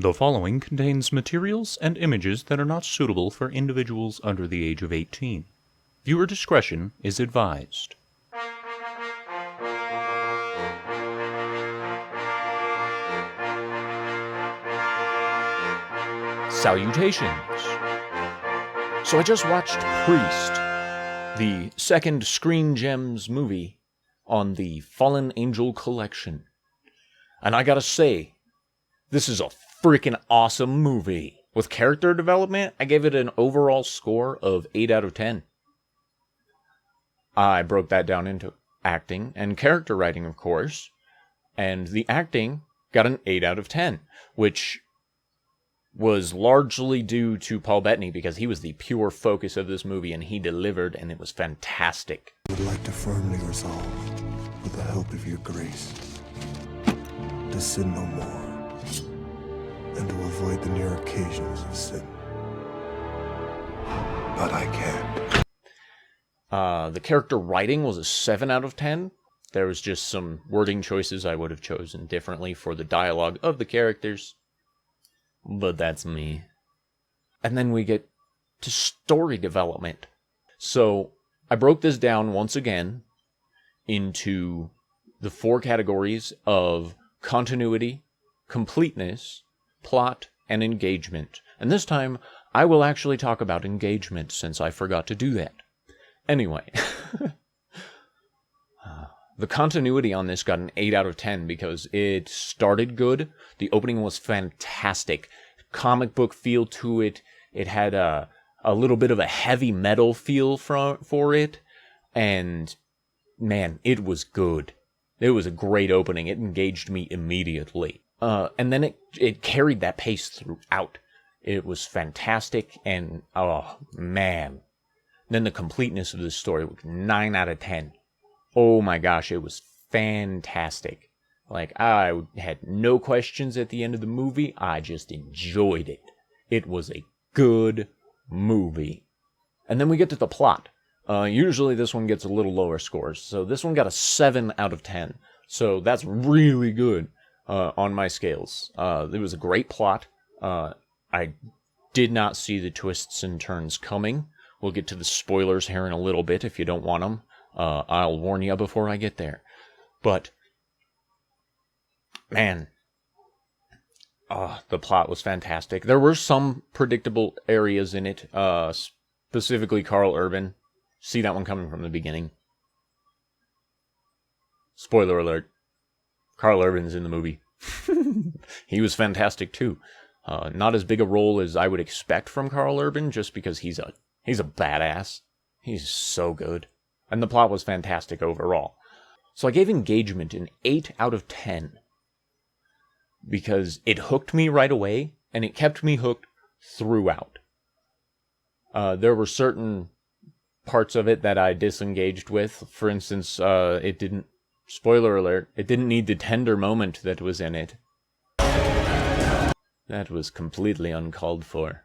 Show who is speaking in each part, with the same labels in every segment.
Speaker 1: The following contains materials and images that are not suitable for individuals under the age of 18. Viewer discretion is advised. Salutations! So I just watched Priest, the second Screen Gems movie on the Fallen Angel collection. And I gotta say, this is a freaking awesome movie. With character development, I gave it an overall score of 8 out of 10. I broke that down into acting and character writing, of course. And the acting got an 8 out of 10, which was largely due to Paul Bettany because he was the pure focus of this movie and he delivered and it was fantastic.
Speaker 2: I would like to firmly resolve, with the help of your grace, to sin no more, and to avoid the near occasions of sin. But I can't.
Speaker 1: The character writing was a 7 out of 10. There was just some wording choices I would have chosen differently for the dialogue of the characters. But that's me. And then we get to story development. So I broke this down once again into the 4 categories of continuity, completeness, plot, and engagement. And this time, I will actually talk about engagement, since I forgot to do that. Anyway, the continuity on this got an 8 out of 10 because it started good. The opening was fantastic. Comic book feel to it. It had a little bit of a heavy metal feel for it. And, man, it was good. It was a great opening. It engaged me immediately. And then it carried that pace throughout. It was fantastic, and oh, man. Then the completeness of this story was 9 out of 10. Oh my gosh, it was fantastic. Like, I had no questions at the end of the movie. I just enjoyed it. It was a good movie. And then we get to the plot. Usually this one gets a little lower scores. So this one got a 7 out of 10. So that's really good on my scales. It was a great plot. I did not see the twists and turns coming. We'll get to the spoilers here in a little bit if you don't want them. I'll warn you before I get there. But, man, the plot was fantastic. There were some predictable areas in it, specifically Carl Urban. See that one coming from the beginning. Spoiler alert. Carl Urban's in the movie. He was fantastic too. Not as big a role as I would expect from Carl Urban, just because he's a badass. He's so good. And the plot was fantastic overall. So I gave engagement an 8 out of 10. Because it hooked me right away, and it kept me hooked throughout. There were certain parts of it that I disengaged with. For instance, it didn't, spoiler alert, it didn't need the tender moment that was in it. That was completely uncalled for.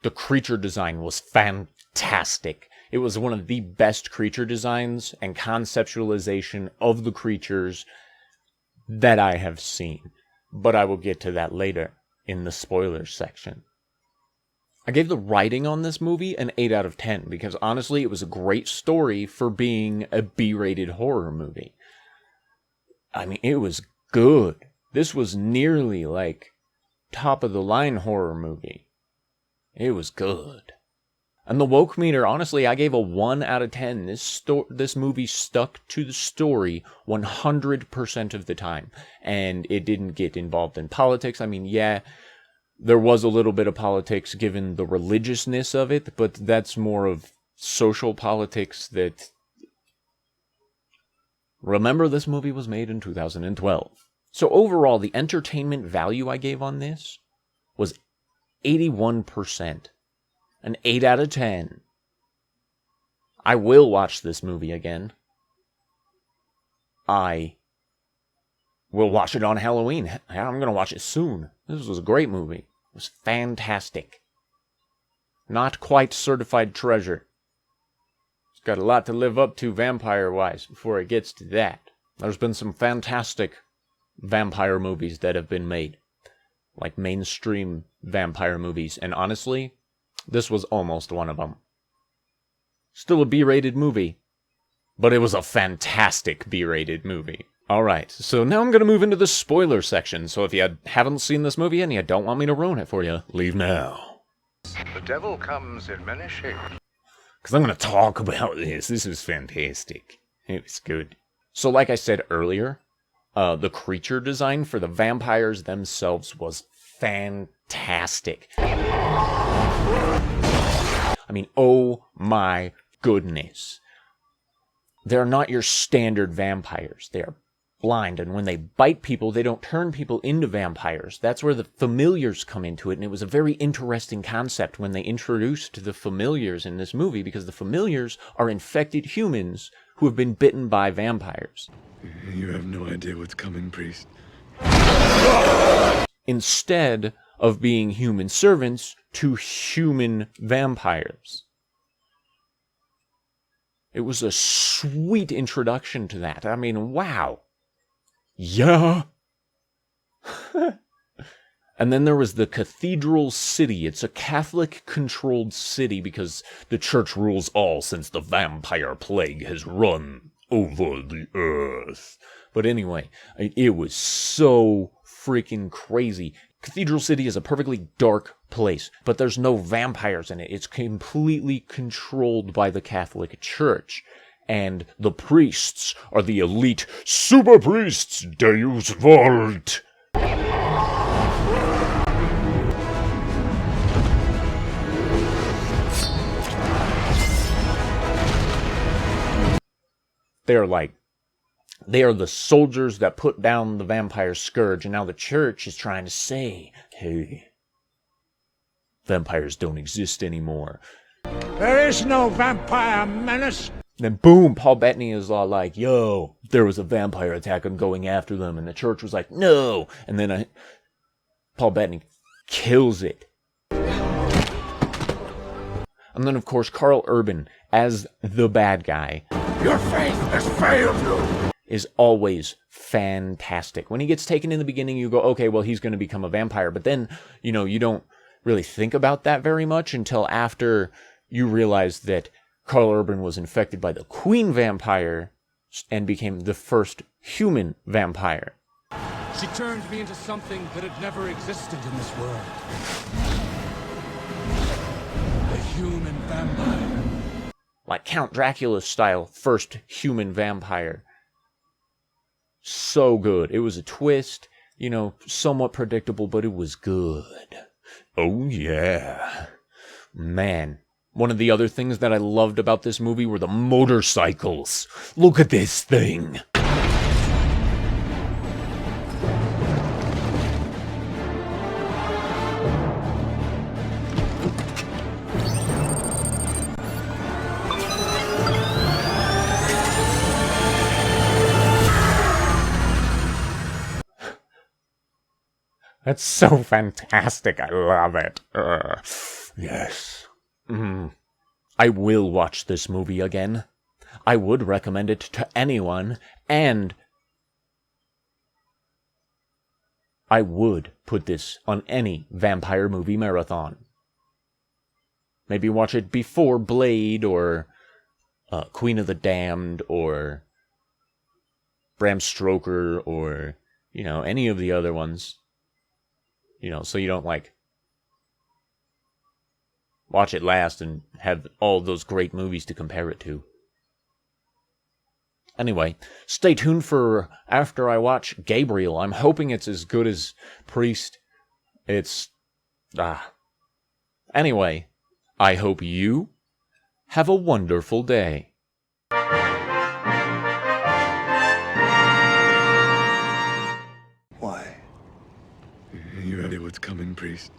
Speaker 1: The creature design was fantastic. It was one of the best creature designs and conceptualization of the creatures that I have seen. But I will get to that later in the spoilers section. I gave the writing on this movie an 8 out of 10 because honestly it was a great story for being a B-rated horror movie. I mean, it was good. This was nearly like top-of-the-line horror movie. It was good. And the woke meter, honestly, I gave a 1 out of 10. This movie stuck to the story 100% of the time. And it didn't get involved in politics. I mean, yeah, there was a little bit of politics given the religiousness of it, but that's more of social politics that... Remember, this movie was made in 2012. So overall, the entertainment value I gave on this was 81%. An 8 out of 10. I will watch this movie again. I will watch it on Halloween. I'm going to watch it soon. This was a great movie. It was fantastic. Not quite certified treasure. It's got a lot to live up to vampire-wise before it gets to that. There's been some fantastic vampire movies that have been made. Like mainstream vampire movies. And honestly, this was almost one of them. Still a B-rated movie. But it was a fantastic B-rated movie. Alright, so now I'm going to move into the spoiler section. So if you haven't seen this movie and you don't want me to ruin it for you, leave now.
Speaker 3: The devil comes in many shapes.
Speaker 1: Because I'm going to talk about this. This is fantastic. It was good. So like I said earlier, the creature design for the vampires themselves was fantastic. I mean, oh my goodness. They're not your standard vampires. They're blind, and when they bite people, they don't turn people into vampires. That's where the familiars come into it, and it was a very interesting concept when they introduced the familiars in this movie, because the familiars are infected humans who have been bitten by vampires.
Speaker 2: You have no idea what's coming, priest.
Speaker 1: Instead of being human servants to human vampires. It was a sweet introduction to that. I mean, wow. Yeah. And then there was the Cathedral City. It's a Catholic-controlled city because the church rules all since the vampire plague has run over the earth. But anyway, it was so freaking crazy. Cathedral City is a perfectly dark place, but there's no vampires in it. It's completely controlled by the Catholic Church. And the priests are the elite super priests, Deus Vult. They are the soldiers that put down the vampire scourge, and now the church is trying to say, hey, vampires don't exist anymore.
Speaker 3: There is no vampire menace.
Speaker 1: Then boom, Paul Bettany is all like, yo, there was a vampire attack, I'm going after them. And the church was like, no. And then Paul Bettany kills it. And then, of course, Carl Urban, as the bad guy,
Speaker 3: Your faith has failed you.
Speaker 1: is always fantastic. When he gets taken in the beginning, you go, okay, well, he's going to become a vampire. But then, you don't really think about that very much until after you realize that Carl Urban was infected by the queen vampire and became the first human vampire.
Speaker 4: She turned me into something that had never existed in this world. A human vampire.
Speaker 1: Like Count Dracula style, first human vampire. So good. It was a twist, somewhat predictable, but it was good. Oh yeah. Man. One of the other things that I loved about this movie were the motorcycles. Look at this thing. That's so fantastic. I love it. Yes. I will watch this movie again. I would recommend it to anyone, and I would put this on any vampire movie marathon. Maybe watch it before Blade, or Queen of the Damned, or Bram Stoker, or, any of the other ones. So you don't, watch it last and have all those great movies to compare it to. Anyway, stay tuned for after I watch Gabriel. I'm hoping it's as good as Priest. Anyway, I hope you have a wonderful day.
Speaker 2: Why? You have idea what's coming, priest.